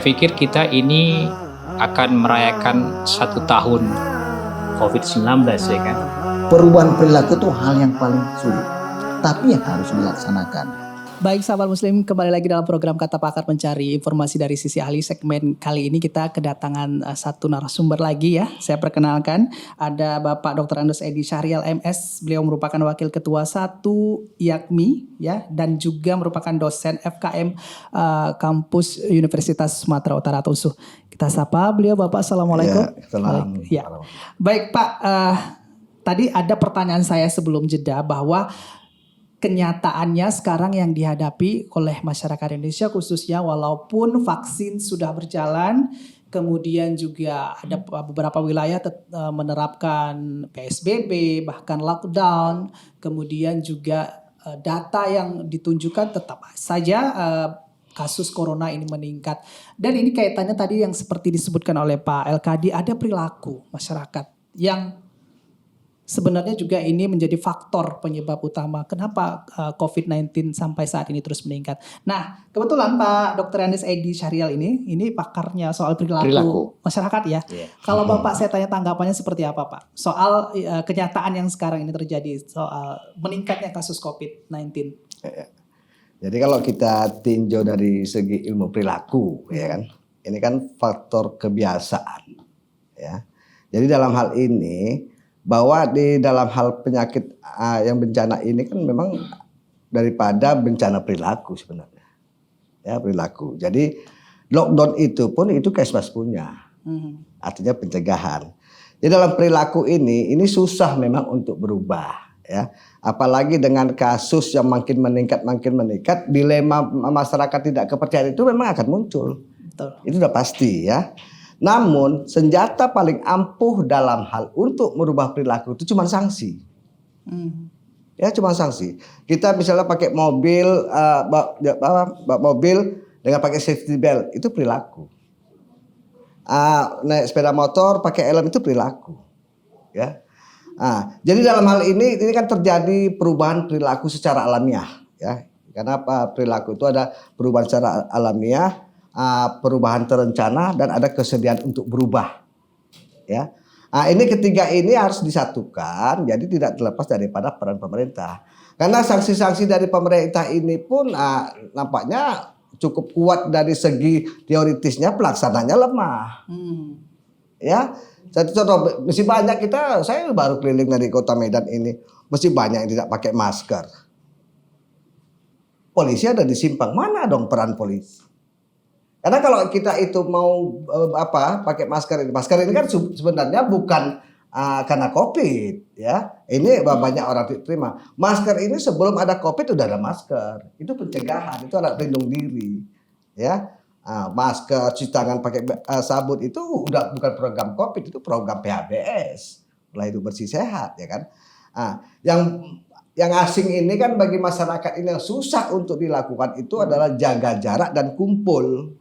pikir kita ini akan merayakan 1 tahun COVID-19 ya kan. Perubahan perilaku itu hal yang paling sulit, tapi yang harus dilaksanakan. Baik sahabat muslim, kembali lagi dalam program Kata Pakar mencari informasi dari sisi ahli. Segmen kali ini kita kedatangan satu narasumber lagi ya. Saya perkenalkan, ada Bapak Dr. Andes Edi Syahrial MS. Beliau merupakan Wakil Ketua 1 IAKMI ya, dan juga merupakan dosen FKM Kampus Universitas Sumatera Utara atau UNSUH. Kita sapa beliau Bapak. Assalamualaikum. Ya. Baik Pak, tadi ada pertanyaan saya sebelum jeda bahwa kenyataannya sekarang yang dihadapi oleh masyarakat Indonesia khususnya, walaupun vaksin sudah berjalan, kemudian juga ada beberapa wilayah menerapkan PSBB, bahkan lockdown, kemudian juga data yang ditunjukkan tetap saja kasus corona ini meningkat. Dan ini kaitannya tadi yang seperti disebutkan oleh Pak Elkadi, ada perilaku masyarakat yang sebenarnya juga ini menjadi faktor penyebab utama kenapa COVID-19 sampai saat ini terus meningkat. Nah, kebetulan Pak Dr. Andes Edi Syahrial ini pakarnya soal perilaku masyarakat ya. Yeah. Kalau Bapak saya tanya tanggapannya seperti apa Pak? Soal kenyataan yang sekarang ini terjadi soal meningkatnya kasus COVID-19. Jadi kalau kita tinjau dari segi ilmu perilaku ya kan, ini kan faktor kebiasaan ya. Jadi dalam hal ini bahwa di dalam hal penyakit yang bencana ini kan memang daripada bencana perilaku sebenarnya. Ya, perilaku. Jadi lockdown itu pun itu Kesmas punya. Artinya pencegahan. Jadi dalam perilaku ini susah memang untuk berubah ya. Apalagi dengan kasus yang makin meningkat, dilema masyarakat tidak kepercayaan itu memang akan muncul. Betul. Itu udah pasti ya. Namun senjata paling ampuh dalam hal untuk merubah perilaku itu cuma sanksi. Ya cuma sanksi. Kita misalnya pakai mobil, mobil dengan pakai safety belt itu perilaku. Naik sepeda motor pakai helm itu perilaku. Ya. Jadi dalam hal ini kan terjadi perubahan perilaku secara alamiah. Ya. Karena perilaku itu ada perubahan secara alamiah, perubahan terencana, dan ada kesediaan untuk berubah ya. Ini ketiga ini harus disatukan, jadi tidak terlepas daripada peran pemerintah, karena sanksi-sanksi dari pemerintah ini pun nampaknya cukup kuat dari segi teoritisnya, pelaksananya lemah ya. Satu contoh, masih banyak saya baru keliling dari kota Medan ini, masih banyak yang tidak pakai masker. Polisi ada di simpang, mana dong peran polisi? Karena kalau kita itu mau pakai masker ini kan sebenarnya bukan karena COVID ya. Ini banyak orang terima. Masker ini sebelum ada COVID udah ada masker. Itu pencegahan, itu alat pelindung diri ya. Masker, cuci tangan pakai sabun itu udah bukan program COVID, itu program PHBS. Pola hidup bersih sehat ya kan. Yang asing ini kan bagi masyarakat ini yang susah untuk dilakukan itu adalah jaga jarak dan kumpul.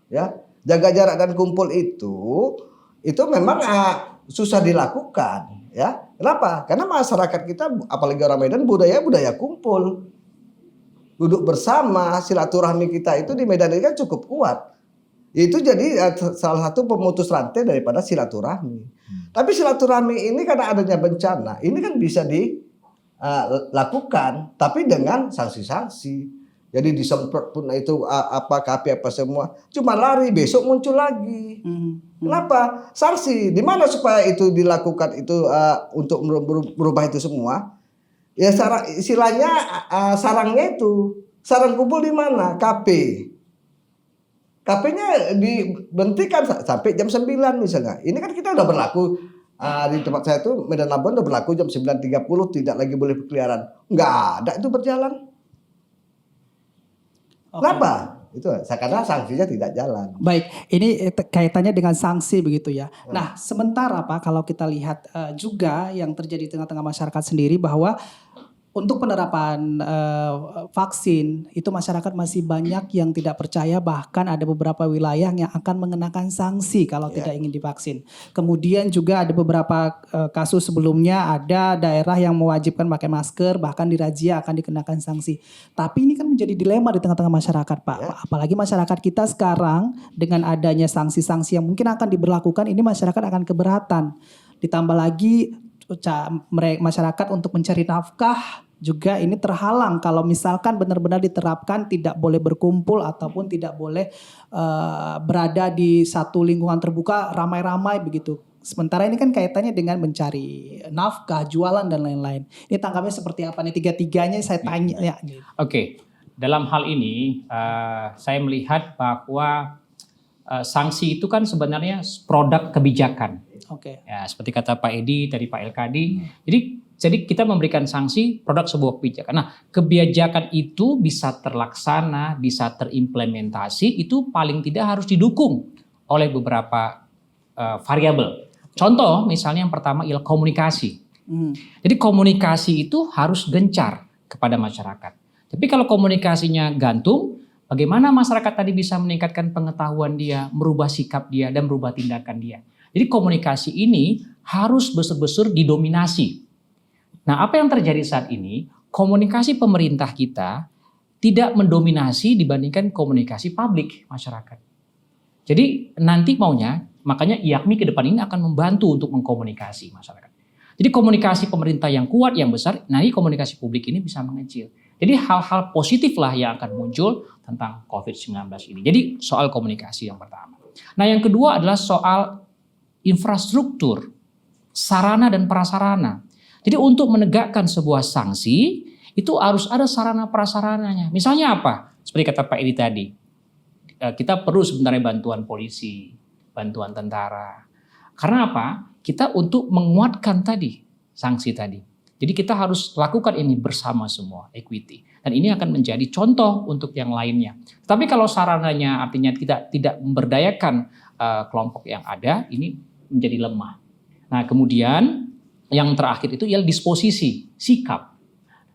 Ya, jaga jarak dan kumpul itu memang susah dilakukan ya. Kenapa? Karena masyarakat kita apalagi orang Medan budaya kumpul. Duduk bersama, silaturahmi kita itu di Medan ini kan cukup kuat. Itu jadi salah satu pemutus rantai daripada silaturahmi. Tapi silaturahmi ini karena adanya bencana, ini kan bisa dilakukan, tapi dengan sanksi-sanksi. Jadi disemprot pun itu KP apa semua, cuma lari, besok muncul lagi. Kenapa? Sanksi. Di mana supaya itu dilakukan itu untuk merubah itu semua? Ya istilahnya sarangnya itu, sarang kumpul di mana? KP. KP-nya dibentikan sampai jam 9 misalnya. Ini kan kita udah berlaku di tempat saya itu Medan Labuan udah berlaku jam 9.30, tidak lagi boleh berkeliaran. Nggak ada itu berjalan. Kenapa? Itu karena sanksinya tidak jalan. Baik, ini kaitannya dengan sanksi begitu ya. Nah, sementara Pak kalau kita lihat juga yang terjadi di tengah-tengah masyarakat sendiri bahwa Untuk penerapan vaksin itu masyarakat masih banyak yang tidak percaya, bahkan ada beberapa wilayah yang akan mengenakan sanksi kalau tidak ingin divaksin. Kemudian juga ada beberapa kasus sebelumnya ada daerah yang mewajibkan pakai masker, bahkan dirazia akan dikenakan sanksi. Tapi ini kan menjadi dilema di tengah-tengah masyarakat, Pak. Apalagi masyarakat kita sekarang dengan adanya sanksi-sanksi yang mungkin akan diberlakukan, ini masyarakat akan keberatan. Ditambah lagi masyarakat untuk mencari nafkah juga ini terhalang kalau misalkan benar-benar diterapkan tidak boleh berkumpul ataupun tidak boleh berada di satu lingkungan terbuka ramai-ramai begitu. Sementara ini kan kaitannya dengan mencari nafkah, jualan dan lain-lain. Ini tanggapannya seperti apa nih? Tiga-tiganya saya tanya ya. Oke, dalam hal ini saya melihat bahwa sanksi itu kan sebenarnya produk kebijakan. Oke. Ya, seperti kata Pak Edi tadi, Pak Elkadi. Jadi kita memberikan sanksi produk sebuah kebijakan. Nah, kebijakan itu bisa terlaksana, bisa terimplementasi, itu paling tidak harus didukung oleh beberapa variabel. Contoh misalnya yang pertama ialah komunikasi. Jadi komunikasi itu harus gencar kepada masyarakat. Tapi kalau komunikasinya gantung, bagaimana masyarakat tadi bisa meningkatkan pengetahuan dia, merubah sikap dia, dan merubah tindakan dia. Jadi komunikasi ini harus betul-betul didominasi. Nah, apa yang terjadi saat ini, komunikasi pemerintah kita tidak mendominasi dibandingkan komunikasi publik masyarakat. Jadi nanti maunya, makanya IAKMI ke depan ini akan membantu untuk mengkomunikasi masyarakat. Jadi komunikasi pemerintah yang kuat, yang besar, nanti komunikasi publik ini bisa mengecil. Jadi hal-hal positif lah yang akan muncul tentang COVID-19 ini. Jadi soal komunikasi yang pertama. Nah, yang kedua adalah soal infrastruktur, sarana dan prasarana. Jadi untuk menegakkan sebuah sanksi, itu harus ada sarana prasarananya. Misalnya apa? Seperti kata Pak Edi tadi, kita perlu sebenarnya bantuan polisi, bantuan tentara. Karena apa? Kita untuk menguatkan tadi, sanksi tadi. Jadi kita harus lakukan ini bersama semua, equity. Dan ini akan menjadi contoh untuk yang lainnya. Tapi kalau sarananya artinya kita tidak memberdayakan kelompok yang ada, ini menjadi lemah. Nah, kemudian yang terakhir itu ialah disposisi, sikap.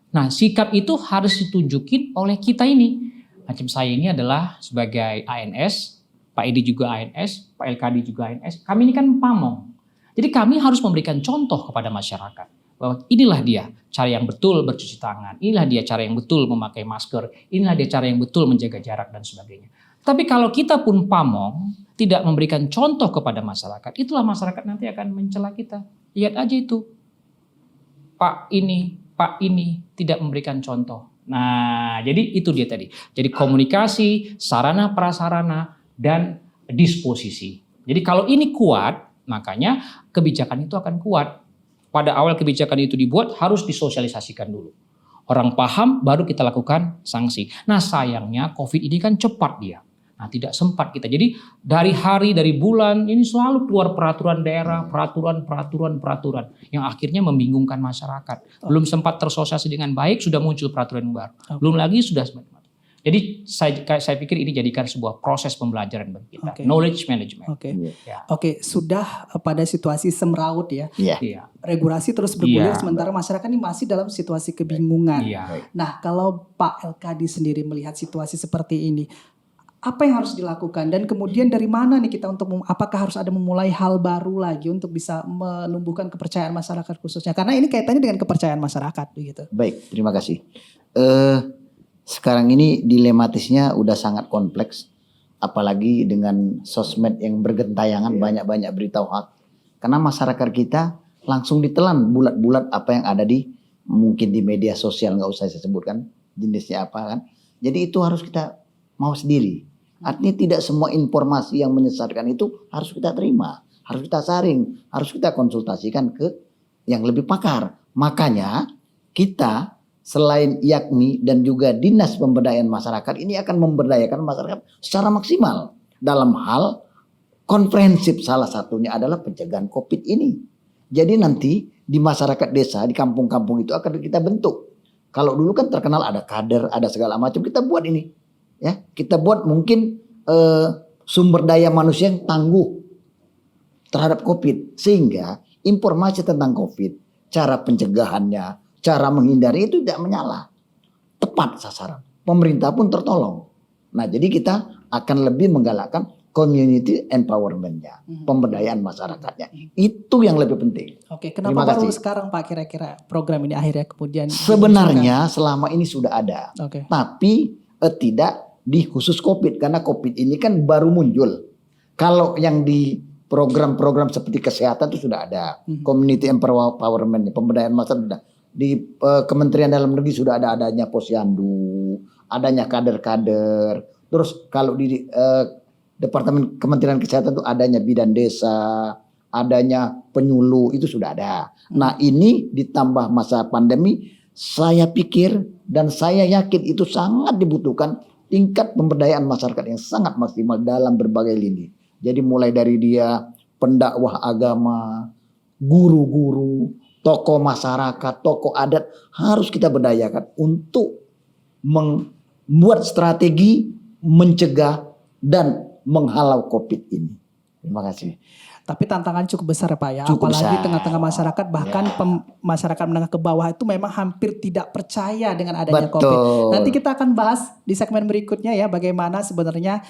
Nah, sikap itu harus ditunjukin oleh kita ini. Macam saya ini adalah sebagai ANS, Pak Edi juga ANS, Pak Elkadi juga ANS. Kami ini kan pamong. Jadi kami harus memberikan contoh kepada masyarakat. Bahwa inilah dia cara yang betul bercuci tangan. Inilah dia cara yang betul memakai masker. Inilah dia cara yang betul menjaga jarak dan sebagainya. Tapi kalau kita pun pamong, tidak memberikan contoh kepada masyarakat, itulah masyarakat nanti akan mencela kita. Lihat aja itu. Pak ini tidak memberikan contoh. Nah, jadi itu dia tadi. Jadi komunikasi, sarana prasarana, dan disposisi. Jadi kalau ini kuat, makanya kebijakan itu akan kuat. Pada awal kebijakan itu dibuat harus disosialisasikan dulu. Orang paham baru kita lakukan sanksi. Nah, sayangnya COVID ini kan cepat dia. Nah, tidak sempat kita. Jadi dari bulan ini selalu keluar peraturan daerah, peraturan yang akhirnya membingungkan masyarakat. Belum sempat tersosialisasi dengan baik sudah muncul peraturan baru. Belum lagi sudah. Jadi saya pikir ini jadikan sebuah proses pembelajaran bagi kita. Knowledge management. Oke, sudah pada situasi semraut ya. Iya. Regulasi terus bergulir sementara masyarakat ini masih dalam situasi kebingungan. Iya. Nah, kalau Pak Elkadi sendiri melihat situasi seperti ini, apa yang harus dilakukan dan kemudian dari mana nih kita apakah harus ada memulai hal baru lagi untuk bisa menumbuhkan kepercayaan masyarakat khususnya karena ini kaitannya dengan kepercayaan masyarakat begitu. Baik, terima kasih. Sekarang ini dilematisnya udah sangat kompleks, apalagi dengan sosmed yang bergentayangan banyak-banyak berita hoax. Karena masyarakat kita langsung ditelan bulat-bulat apa yang ada mungkin di media sosial, nggak usah saya sebutkan jenisnya apa kan. Jadi itu harus kita mau sendiri. Artinya tidak semua informasi yang menyesatkan itu harus kita terima, harus kita saring, harus kita konsultasikan ke yang lebih pakar. Makanya kita selain IAKMI dan juga Dinas Pemberdayaan Masyarakat ini akan memberdayakan masyarakat secara maksimal dalam hal komprehensif. Salah satunya adalah pencegahan COVID ini. Jadi nanti di masyarakat desa, di kampung-kampung itu akan kita bentuk. Kalau dulu kan terkenal ada kader, ada segala macam, kita buat ini. Ya, kita buat mungkin sumber daya manusia yang tangguh terhadap COVID. Sehingga informasi tentang COVID, cara pencegahannya, cara menghindari itu tidak menyala. Tepat sasaran. Pemerintah pun tertolong. Nah, jadi kita akan lebih menggalakkan community empowerment-nya, pemberdayaan masyarakatnya. Itu yang lebih penting. Oke, kenapa Terima baru kasih. sekarang Pak kira-kira program ini akhirnya kemudian Sebenarnya selama ini sudah ada, Oke. tapi tidak di khusus COVID, karena COVID ini kan baru muncul. Kalau yang di program-program seperti kesehatan itu sudah ada, community empowerment, pemberdayaan masyarakat. Di Kementerian Dalam Negeri sudah ada adanya posyandu, adanya kader-kader. Terus kalau di Departemen Kementerian Kesehatan itu adanya bidan desa, adanya penyuluh, itu sudah ada. Nah, ini ditambah masa pandemi, saya pikir dan saya yakin itu sangat dibutuhkan tingkat pemberdayaan masyarakat yang sangat maksimal dalam berbagai lini. Jadi mulai dari dia pendakwah agama, guru-guru, tokoh masyarakat, tokoh adat harus kita berdayakan untuk membuat strategi mencegah dan menghalau COVID ini. Terima kasih. Tapi tantangan cukup besar ya Pak ya. Cukup Apalagi besar. tengah-tengah masyarakat, bahkan masyarakat menengah ke bawah itu memang hampir tidak percaya dengan adanya Betul. COVID. Nanti kita akan bahas di segmen berikutnya ya, bagaimana sebenarnya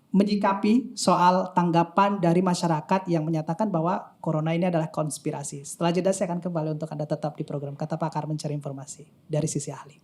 menyikapi soal tanggapan dari masyarakat yang menyatakan bahwa corona ini adalah konspirasi. Setelah jeda saya akan kembali untuk Anda tetap di program Kata Pakar Mencari Informasi dari sisi ahli.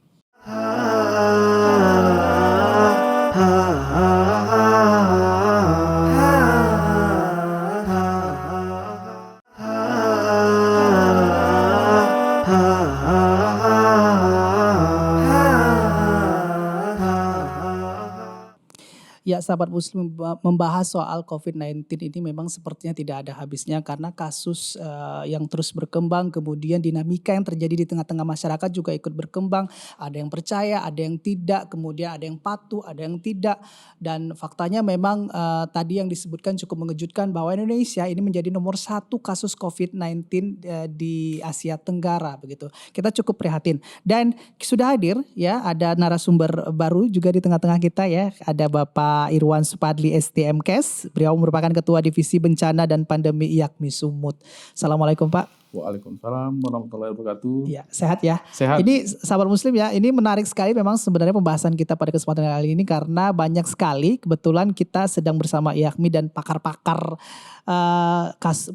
Ya, sahabat muslim, membahas soal COVID-19 ini memang sepertinya tidak ada habisnya karena kasus yang terus berkembang, kemudian dinamika yang terjadi di tengah-tengah masyarakat juga ikut berkembang. Ada yang percaya, ada yang tidak, kemudian ada yang patuh, ada yang tidak. Dan faktanya memang tadi yang disebutkan cukup mengejutkan bahwa Indonesia ini menjadi nomor 1 kasus COVID-19 di Asia Tenggara begitu. Kita cukup prihatin. Dan sudah hadir ya, ada narasumber baru juga di tengah-tengah kita ya. Ada Bapak Irwan Supadli STMKes, beliau merupakan Ketua Divisi Bencana dan Pandemi IAKMI Sumut. Assalamualaikum Pak. Waalaikumsalam warahmatullahi wabarakatuh. Ya, sehat ya. Sehat. Ini sahabat muslim ya, ini menarik sekali memang sebenarnya pembahasan kita pada kesempatan kali ini karena banyak sekali kebetulan kita sedang bersama IAKMI dan pakar-pakar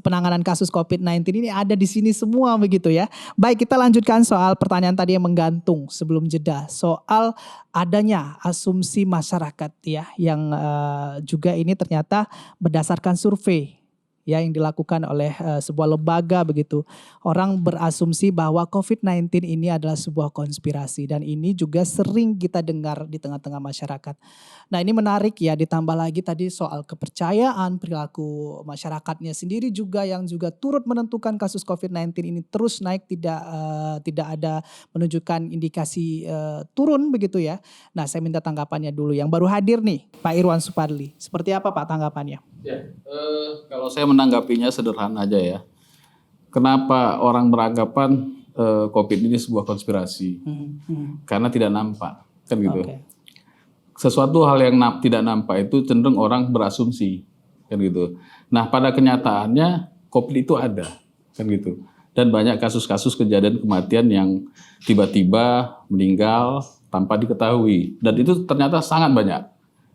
penanganan kasus COVID-19 ini ada di sini semua begitu ya. Baik, kita lanjutkan soal pertanyaan tadi yang menggantung sebelum jeda soal adanya asumsi masyarakat ya yang juga ini ternyata berdasarkan survei ya yang dilakukan oleh sebuah lembaga begitu. Orang berasumsi bahwa COVID-19 ini adalah sebuah konspirasi dan ini juga sering kita dengar di tengah-tengah masyarakat. Nah, ini menarik ya, ditambah lagi tadi soal kepercayaan, perilaku masyarakatnya sendiri juga yang juga turut menentukan kasus COVID-19 ini terus naik, tidak ada menunjukkan indikasi turun begitu ya. Nah, saya minta tanggapannya dulu yang baru hadir nih, Pak Irwan Supadli. Seperti apa Pak tanggapannya? Ya, kalau saya menanggapinya sederhana aja ya. Kenapa orang beranggapan COVID ini sebuah konspirasi? Karena tidak nampak, kan gitu. Oke. Sesuatu hal yang tidak nampak itu cenderung orang berasumsi, kan gitu. Nah, pada kenyataannya COVID itu ada, kan gitu. Dan banyak kasus-kasus kejadian kematian yang tiba-tiba meninggal tanpa diketahui. Dan itu ternyata sangat banyak,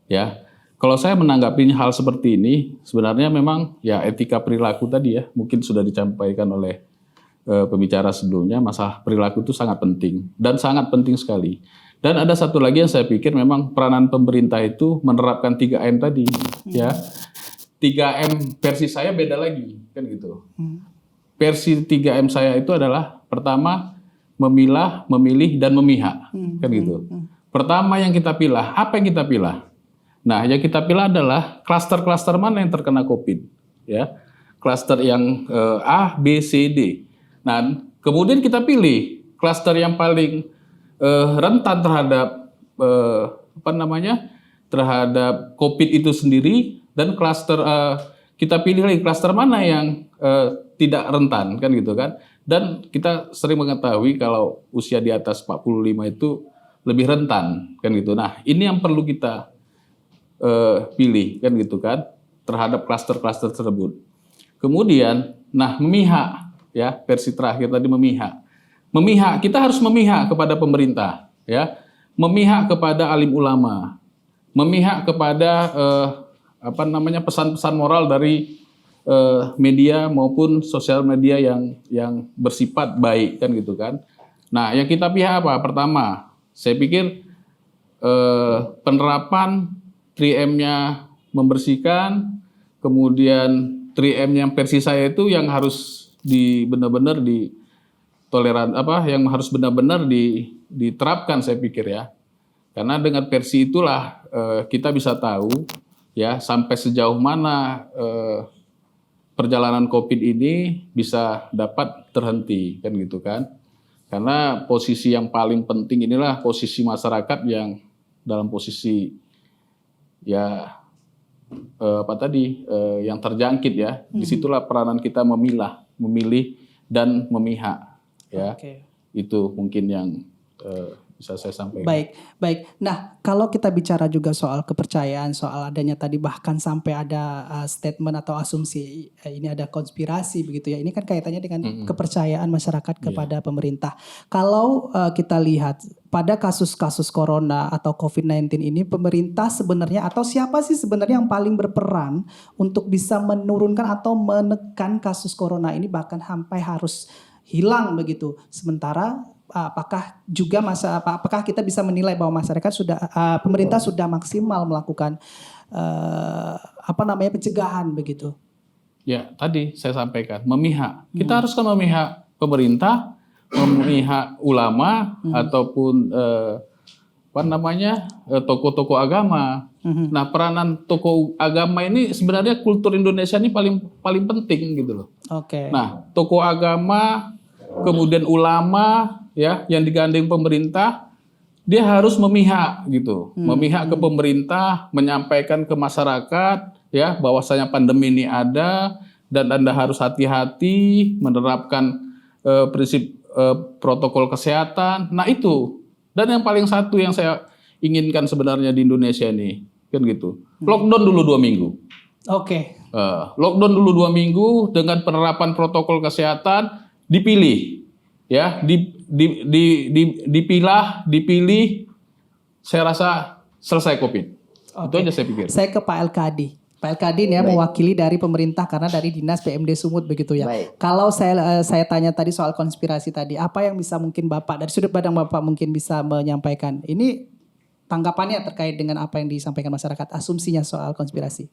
ya. Kalau saya menanggapi hal seperti ini, sebenarnya memang ya etika perilaku tadi ya, mungkin sudah disampaikan oleh pembicara sebelumnya, masalah perilaku itu sangat penting dan sangat penting sekali. Dan ada satu lagi yang saya pikir memang peranan pemerintah itu menerapkan 3M tadi, ya. 3M versi saya beda lagi, kan gitu. Versi 3M saya itu adalah pertama memilah, memilih dan memihak, kan gitu. Pertama yang kita pilih, apa yang kita pilih? Nah, yang kita pilih adalah klaster-klaster mana yang terkena COVID, ya. Klaster yang A, B, C, D. Nah, kemudian kita pilih klaster yang paling rentan terhadap terhadap COVID itu sendiri, dan klaster kita pilih lagi klaster mana yang tidak rentan, kan gitu kan. Dan kita sering mengetahui kalau usia di atas 45 itu lebih rentan, kan gitu. Nah, ini yang perlu kita pilih, kan gitu kan, terhadap klaster-klaster tersebut. Kemudian, nah, memihak, ya, versi terakhir tadi memihak. kita harus memihak kepada pemerintah, ya, memihak kepada alim ulama, memihak kepada pesan-pesan moral dari media maupun sosial media yang bersifat baik, kan gitu kan. Nah, yang kita pihak apa? Pertama, saya pikir penerapan 3M-nya membersihkan, kemudian 3M yang versi saya itu yang harus benar-benar yang harus benar-benar diterapkan, saya pikir ya. Karena dengan versi itulah kita bisa tahu ya sampai sejauh mana perjalanan COVID ini bisa dapat terhenti, kan gitu kan. Karena posisi yang paling penting inilah posisi masyarakat yang dalam posisi ya yang terjangkit ya. Disitulah peranan kita memilih dan memihak ya. Oke. Itu mungkin yang bisa saya sampaikan. Baik. Nah, kalau kita bicara juga soal kepercayaan, soal adanya tadi bahkan sampai ada statement atau asumsi ini ada konspirasi begitu ya. Ini kan kaitannya dengan kepercayaan masyarakat kepada pemerintah. Kalau kita lihat pada kasus-kasus corona atau COVID-19 ini, pemerintah sebenarnya atau siapa sih sebenarnya yang paling berperan untuk bisa menurunkan atau menekan kasus corona ini bahkan sampai harus hilang begitu. Sementara apakah kita bisa menilai bahwa masyarakat pemerintah sudah maksimal melakukan pencegahan begitu? Ya, tadi saya sampaikan memihak. Kita harus kan memihak pemerintah, memihak ulama ataupun tokoh-tokoh agama. Nah, peranan tokoh agama ini sebenarnya kultur Indonesia ini paling penting gitu loh. Oke. Nah, tokoh agama, kemudian ulama ya yang digandeng pemerintah, dia harus memihak gitu. Memihak ke pemerintah, menyampaikan ke masyarakat ya bahwasanya pandemi ini ada dan Anda harus hati-hati menerapkan prinsip protokol kesehatan. Nah, itu. Dan yang paling satu yang saya inginkan sebenarnya di Indonesia ini kan gitu. Lockdown dulu 2 minggu. Oke. Lockdown dulu 2 minggu dengan penerapan protokol kesehatan, dipilih ya, dipilih, saya rasa selesai COVID. Itu aja saya pikir. Saya ke Pak Elkadi. Pak Elkadi ini ya mewakili dari pemerintah karena dari Dinas PMD Sumut begitu ya. Baik. Kalau saya tanya tadi soal konspirasi tadi, apa yang bisa mungkin Bapak dari sudut pandang Bapak mungkin bisa menyampaikan? Ini tanggapannya terkait dengan apa yang disampaikan masyarakat, asumsinya soal konspirasi.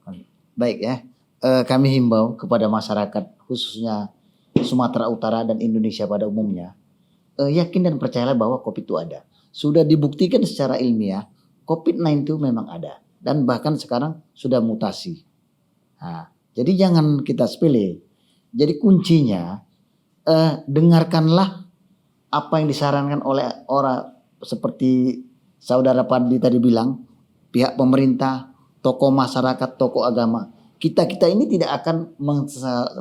Baik ya, kami himbau kepada masyarakat khususnya Sumatera Utara dan Indonesia pada umumnya, yakin dan percayalah bahwa COVID itu ada. Sudah dibuktikan secara ilmiah, COVID-19 itu memang ada. Dan bahkan sekarang sudah mutasi. Nah, jadi jangan kita sepele. Jadi kuncinya, dengarkanlah apa yang disarankan oleh orang seperti Saudara Padli tadi bilang, pihak pemerintah, tokoh masyarakat, tokoh agama. Kita ini tidak akan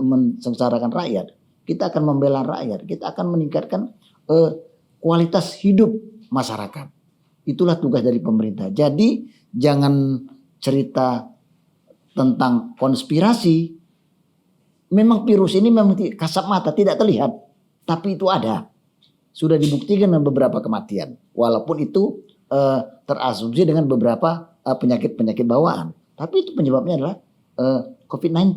mensengsarakan rakyat. Kita akan membela rakyat. Kita akan meningkatkan kualitas hidup masyarakat. Itulah tugas dari pemerintah. Jadi jangan cerita tentang konspirasi. Memang virus ini memang kasat mata tidak terlihat. Tapi itu ada. Sudah dibuktikan dengan beberapa kematian. Walaupun itu terasumsi dengan beberapa penyakit-penyakit bawaan. Tapi itu penyebabnya adalah COVID-19.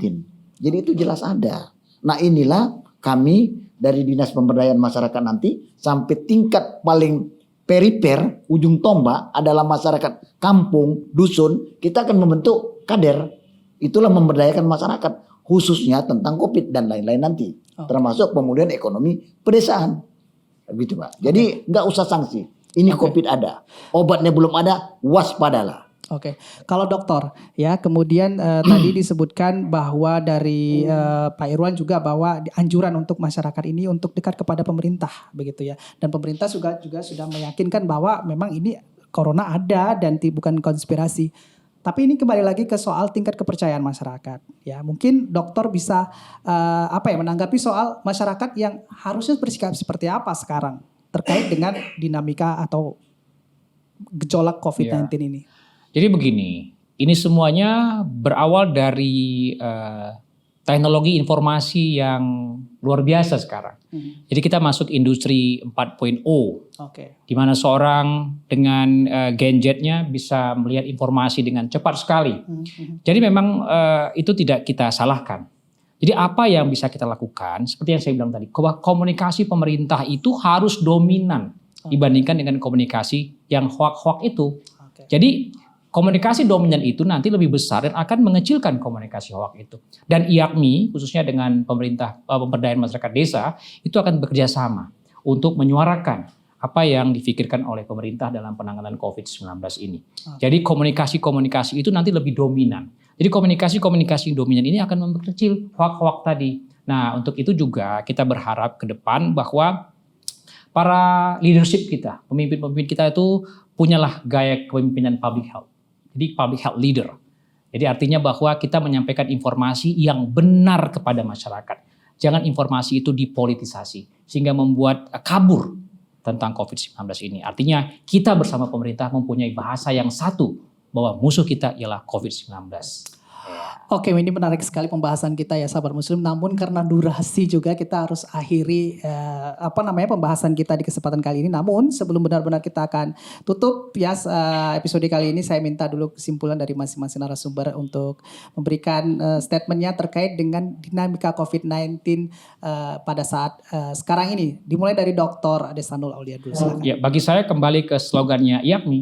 Jadi itu jelas ada. Nah, inilah kami dari Dinas Pemberdayaan Masyarakat nanti sampai tingkat paling perifer, ujung tombak adalah masyarakat kampung, dusun, kita akan membentuk kader. Itulah memberdayakan masyarakat khususnya tentang COVID dan lain-lain nanti. Termasuk pemulihan ekonomi pedesaan. Begitu, Pak. Jadi nggak usah sanksi. Ini COVID ada. Obatnya belum ada, waspadalah. Oke, kalau dokter ya kemudian tadi disebutkan bahwa dari Pak Irwan juga bahwa anjuran untuk masyarakat ini untuk dekat kepada pemerintah begitu ya, dan pemerintah juga sudah meyakinkan bahwa memang ini corona ada dan bukan konspirasi. Tapi ini kembali lagi ke soal tingkat kepercayaan masyarakat ya. Mungkin dokter bisa menanggapi soal masyarakat yang harusnya bersikap seperti apa sekarang terkait dengan dinamika atau gejolak COVID-19 ini. Jadi begini, ini semuanya berawal dari teknologi informasi yang luar biasa sekarang. Jadi kita masuk industri 4.0, Oke. di mana seorang dengan gadgetnya bisa melihat informasi dengan cepat sekali. Jadi memang itu tidak kita salahkan. Jadi apa yang bisa kita lakukan, seperti yang saya bilang tadi, komunikasi pemerintah itu harus dominan dibandingkan dengan komunikasi yang hoak-hoak itu. Oke. Jadi komunikasi dominan itu nanti lebih besar dan akan mengecilkan komunikasi hoak itu. Dan IAKMI khususnya dengan pemerintah pemberdayaan masyarakat desa itu akan bekerja sama untuk menyuarakan apa yang difikirkan oleh pemerintah dalam penanganan COVID-19 ini. Jadi komunikasi-komunikasi itu nanti lebih dominan. Jadi komunikasi-komunikasi dominan ini akan memperkecil hoak-hoak tadi. Nah, untuk itu juga kita berharap ke depan bahwa para leadership kita, pemimpin-pemimpin kita itu punyalah gaya kepemimpinan public health. Jadi public health leader. Jadi artinya bahwa kita menyampaikan informasi yang benar kepada masyarakat. Jangan informasi itu dipolitisasi sehingga membuat kabur tentang COVID-19 ini. Artinya kita bersama pemerintah mempunyai bahasa yang satu bahwa musuh kita ialah COVID-19. Oke, ini menarik sekali pembahasan kita ya sahabat muslim. Namun karena durasi juga kita harus akhiri pembahasan kita di kesempatan kali ini. Namun sebelum benar-benar kita akan tutup ya episode kali ini, saya minta dulu kesimpulan dari masing-masing narasumber untuk memberikan statementnya terkait dengan dinamika COVID-19 pada saat sekarang ini. Dimulai dari Dr. Desanul Aulia dulu, silakan. Ya, bagi saya kembali ke slogannya IAKMI.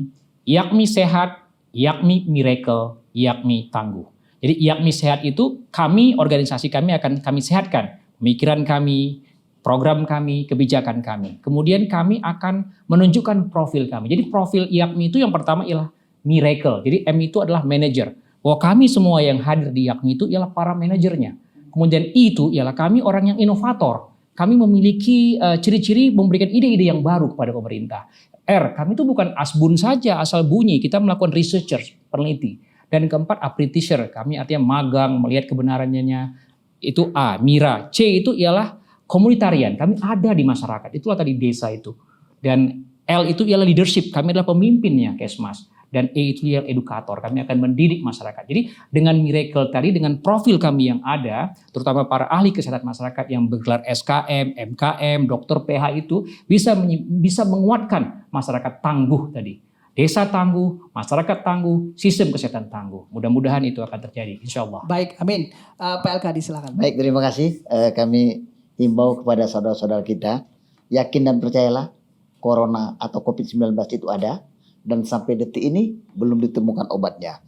IAKMI sehat, IAKMI miracle, IAKMI tangguh. Jadi IAKMI sehat itu organisasi kami akan kami sehatkan. Pemikiran kami, program kami, kebijakan kami. Kemudian kami akan menunjukkan profil kami. Jadi profil IAKMI itu yang pertama ialah miracle. Jadi M itu adalah manager. Bahwa kami semua yang hadir di IAKMI itu ialah para manajernya. Kemudian I itu ialah kami orang yang inovator. Kami memiliki ciri-ciri memberikan ide-ide yang baru kepada pemerintah. R, kami itu bukan asbun saja asal bunyi. Kita melakukan researchers, peneliti. Dan keempat, apprenticeship, kami artinya magang, melihat kebenarannya. Itu A. Mira. C itu ialah komunitarian, kami ada di masyarakat. Itulah tadi desa itu. Dan L itu ialah leadership, kami adalah pemimpinnya Kesmas. Dan E itu ialah edukator, kami akan mendidik masyarakat. Jadi dengan miracle tadi, dengan profil kami yang ada, terutama para ahli kesehatan masyarakat yang bergelar SKM, MKM, dokter PH itu bisa menguatkan masyarakat tangguh tadi. Desa tangguh, masyarakat tangguh, sistem kesehatan tangguh. Mudah-mudahan itu akan terjadi, insya Allah. Baik, amin. Pak LKD silakan. Baik, terima kasih. Kami himbau kepada saudara-saudara kita, yakin dan percayalah corona atau COVID-19 itu ada dan sampai detik ini belum ditemukan obatnya.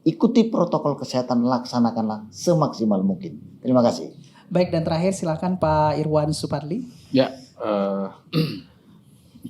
Ikuti protokol kesehatan, laksanakanlah semaksimal mungkin. Terima kasih. Baik, dan terakhir silakan Pak Irwan Suparli. Ya,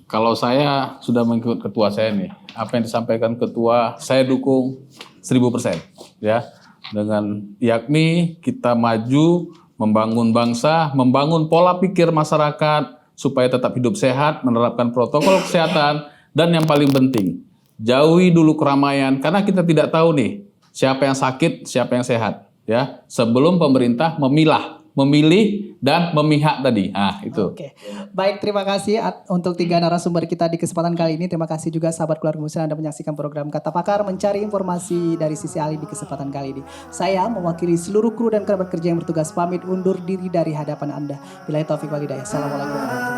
kalau saya sudah mengikut ketua saya nih, apa yang disampaikan ketua saya dukung 1000%. Ya, dengan IAKMI kita maju, membangun bangsa, membangun pola pikir masyarakat supaya tetap hidup sehat, menerapkan protokol kesehatan, dan yang paling penting, jauhi dulu keramaian karena kita tidak tahu nih siapa yang sakit, siapa yang sehat. Ya, sebelum pemerintah memilih dan memihak tadi. Itu. Oke. Baik, terima kasih untuk 3 narasumber kita di kesempatan kali ini. Terima kasih juga sahabat keluarga muslim Anda menyaksikan program Kata Pakar, mencari informasi dari sisi ahli di kesempatan kali ini. Saya mewakili seluruh kru dan kerabat kerja yang bertugas pamit undur diri dari hadapan Anda. Billahi taufiq wal hidayah. Assalamualaikum warahmatullahi wabarakatuh.